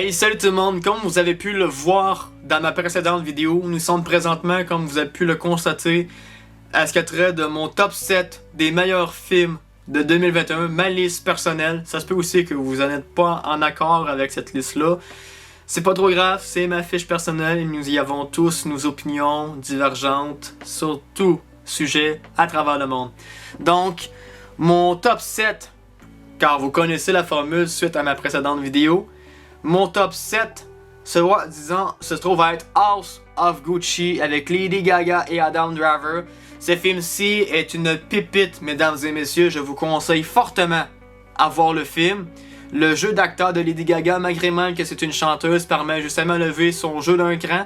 Hey, salut tout le monde! Comme vous avez pu le voir dans ma précédente vidéo, nous sommes présentement, comme vous avez pu le constater, à ce qui a trait de mon top 7 des meilleurs films de 2021, ma liste personnelle. Ça se peut aussi que vous n'êtes pas en accord avec cette liste-là. C'est pas trop grave, c'est ma fiche personnelle et nous y avons tous nos opinions divergentes sur tout sujet à travers le monde. Donc, mon top 7, car vous connaissez la formule suite à ma précédente vidéo, mon top 7 se trouve à être House of Gucci avec Lady Gaga et Adam Driver. Ce film-ci est une pépite, mesdames et messieurs. Je vous conseille fortement à voir le film. Le jeu d'acteur de Lady Gaga, malgré même que c'est une chanteuse, permet justement de lever son jeu d'un cran.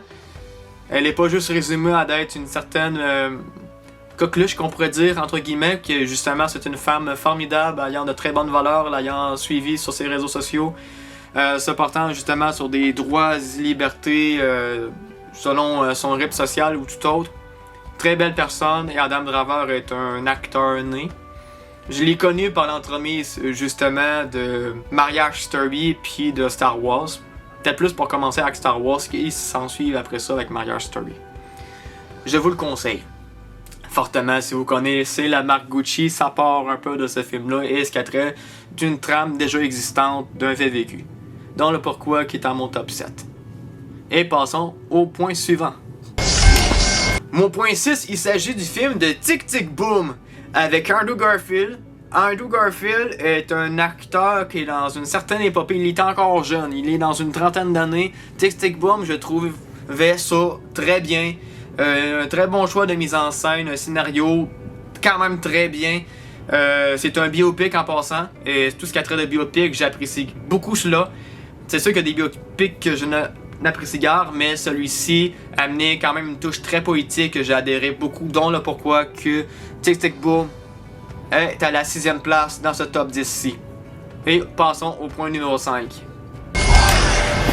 Elle n'est pas juste résumée à d'être une certaine coqueluche qu'on pourrait dire, entre guillemets, que justement c'est une femme formidable, ayant de très bonnes valeurs, l'ayant suivie sur ses réseaux sociaux. Se portant justement sur des droits et libertés selon son rythme social ou tout autre. Très belle personne et Adam Driver est un acteur né. Je l'ai connu par l'entremise justement de Marriage Story puis de Star Wars. Peut-être plus pour commencer avec Star Wars qui s'ensuit après ça avec Marriage Story. Je vous le conseille fortement si vous connaissez la marque Gucci, ça part un peu de ce film-là et ce qui a trait d'une trame déjà existante d'un fait vécu. Dans le pourquoi qui est à mon top 7. Et passons au point suivant. Mon point 6, il s'agit du film de Tic Tic Boom avec Andrew Garfield. Andrew Garfield est un acteur qui est dans une certaine épopée, il est encore jeune, il est dans une trentaine d'années. Tic Tic Boom, je trouvais ça très bien. Un très bon choix de mise en scène, un scénario quand même très bien. C'est un biopic en passant, et tout ce qui a trait de biopic, j'apprécie beaucoup cela. C'est sûr qu'il y a des biopics que je n'apprécie guère, mais celui-ci a amené quand même une touche très poétique que j'ai adhéré beaucoup, dont le pourquoi que Tic Tic Boom est à la 6e place dans ce top 10-ci. Et passons au point numéro 5.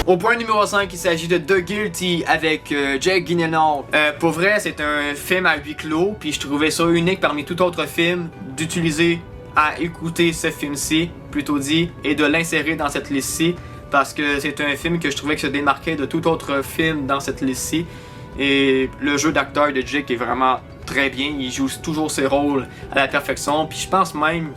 Au point numéro 5, il s'agit de The Guilty avec Jake Gyllenhaal. Pour vrai, c'est un film à huis clos, puis je trouvais ça unique parmi tout autre film d'utiliser à écouter ce film-ci, plutôt dit, et de l'insérer dans cette liste-ci. Parce que c'est un film que je trouvais que se démarquait de tout autre film dans cette liste-ci. Et le jeu d'acteur de Jake est vraiment très bien. Il joue toujours ses rôles à la perfection. Puis je pense même,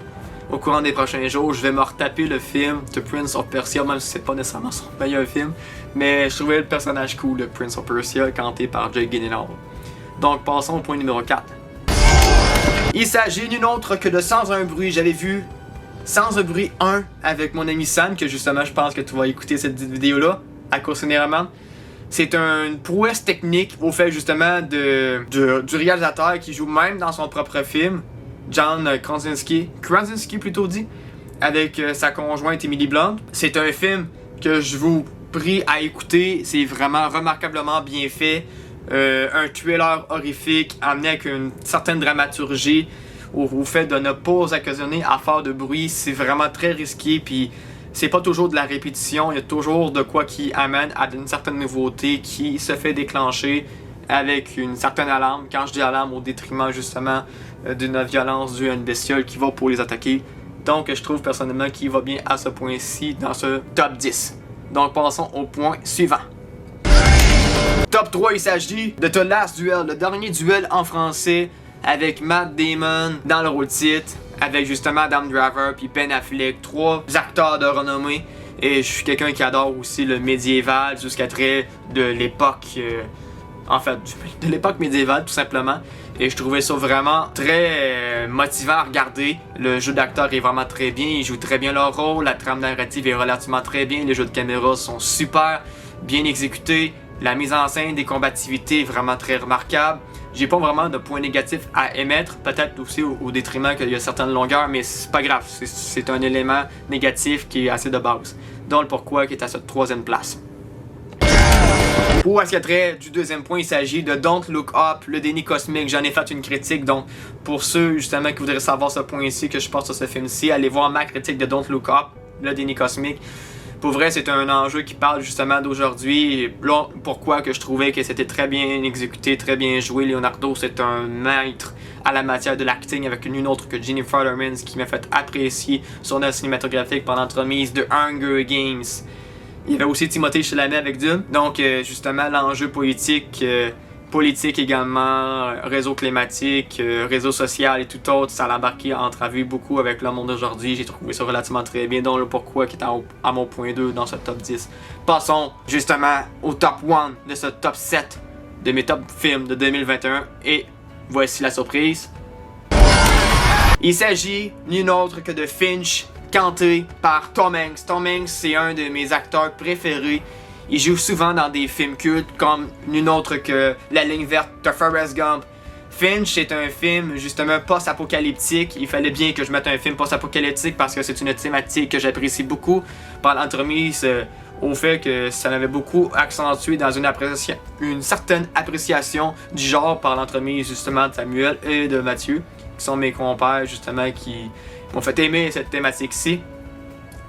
au courant des prochains jours, je vais me retaper le film The Prince of Persia, même si c'est pas nécessairement son meilleur film. Mais je trouvais le personnage cool, le Prince of Persia, canté par Jake Gyllenhaal. Donc passons au point numéro 4. Il s'agit d'une autre que de Sans un bruit. J'avais vu Sans un bruit 1 avec mon ami Sam, que justement je pense que tu vas écouter cette vidéo-là, à cause généralement. C'est une prouesse technique au fait justement du réalisateur qui joue même dans son propre film, John Krasinski plutôt dit, avec sa conjointe Emily Blunt. C'est un film que je vous prie à écouter, c'est vraiment remarquablement bien fait. Un thriller horrifique amené avec une certaine dramaturgie. Au fait de ne pas occasionner à faire de bruit, c'est vraiment très risqué, puis c'est pas toujours de la répétition, il y a toujours de quoi qui amène à une certaine nouveauté qui se fait déclencher avec une certaine alarme. Quand je dis alarme, au détriment justement d'une violence due à une bestiole qui va pour les attaquer. Donc je trouve personnellement qu'il va bien à ce point-ci dans ce top 10. Donc passons au point suivant. Top 3, il s'agit de The Last Duel, le dernier duel en français, avec Matt Damon dans le rôle titre, avec justement Adam Driver puis Ben Affleck, 3 acteurs de renommée. Et je suis quelqu'un qui adore aussi le médiéval jusqu'à trait de l'époque, de l'époque médiévale tout simplement. Et je trouvais ça vraiment très motivant à regarder. Le jeu d'acteur est vraiment très bien, ils jouent très bien leur rôle, la trame narrative est relativement très bien, les jeux de caméra sont super bien exécutés. La mise en scène des combativités est vraiment très remarquable. J'ai pas vraiment de points négatifs à émettre, peut-être aussi au détriment qu'il y a certaines longueurs, mais c'est pas grave, c'est un élément négatif qui est assez de base. Donc le pourquoi qui est à cette 3e place. Pour ce qui est trait du 2e point, il s'agit de Don't Look Up, le déni cosmique. J'en ai fait une critique, donc pour ceux justement qui voudraient savoir ce point-ci que je porte sur ce film-ci, allez voir ma critique de Don't Look Up, le déni cosmique. Pour vrai, c'est un enjeu qui parle justement d'aujourd'hui. Là, pourquoi que je trouvais que c'était très bien exécuté, très bien joué. Leonardo, c'est un maître à la matière de l'acting avec une autre que Jennifer Lawrence qui m'a fait apprécier son œuvre cinématographique pendant l'entremise de Hunger Games. Il y avait aussi Timothée Chalamet avec Dune. Donc, justement, l'enjeu politique, politique également, réseau climatique, réseau social et tout autre, ça l'a embarqué en entrevue beaucoup avec le monde d'aujourd'hui. J'ai trouvé ça relativement très bien, dont le pourquoi qui est à mon point 2 dans ce top 10. Passons justement au top 1 de ce top 7 de mes top films de 2021 et voici la surprise. Il s'agit nul autre que de Finch, canté par Tom Hanks. Tom Hanks, c'est un de mes acteurs préférés. Il joue souvent dans des films cultes comme nul autre que La Ligne verte de Forrest Gump. Finch est un film justement post-apocalyptique. Il fallait bien que je mette un film post-apocalyptique parce que c'est une thématique que j'apprécie beaucoup par l'entremise au fait que ça m'avait beaucoup accentué dans une certaine appréciation du genre par l'entremise justement de Samuel et de Mathieu, qui sont mes compères justement qui m'ont fait aimer cette thématique-ci.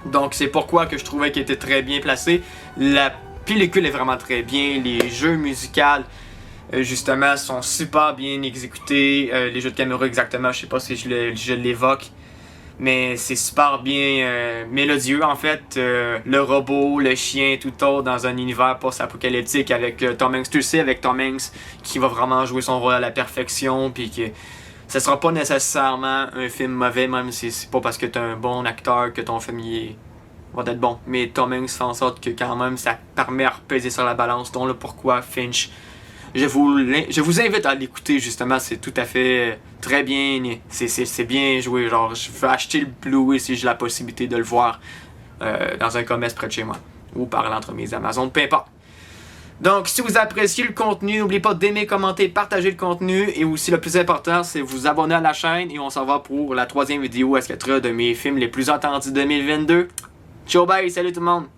Donc c'est pourquoi que je trouvais qu'il était très bien placé. La pellicule est vraiment très bien, les jeux musicaux justement sont super bien exécutés, les jeux de caméra exactement, je sais pas si je l'évoque, mais c'est super bien mélodieux en fait. Le robot, le chien, tout autre dans un univers post-apocalyptique avec Tom Hanks, tu le sais, avec Tom Hanks qui va vraiment jouer son rôle à la perfection, puis que ça sera pas nécessairement un film mauvais, même si c'est pas parce que t'es un bon acteur que ton film va être bon. Mais Tom Hanks fait en sorte que quand même ça permet à repeser sur la balance, dont le pourquoi Finch. Je vous invite à l'écouter justement, c'est tout à fait très bien, c'est bien joué. Genre, je veux acheter le Blu-ray si j'ai la possibilité de le voir dans un commerce près de chez moi ou par l'entremise Amazon, peu importe. Donc, si vous appréciez le contenu, n'oubliez pas d'aimer, commenter, partager le contenu. Et aussi, le plus important, c'est vous abonner à la chaîne. Et on s'en va pour la 3e vidéo de mes films les plus attendus 2022. Ciao, bye, salut tout le monde!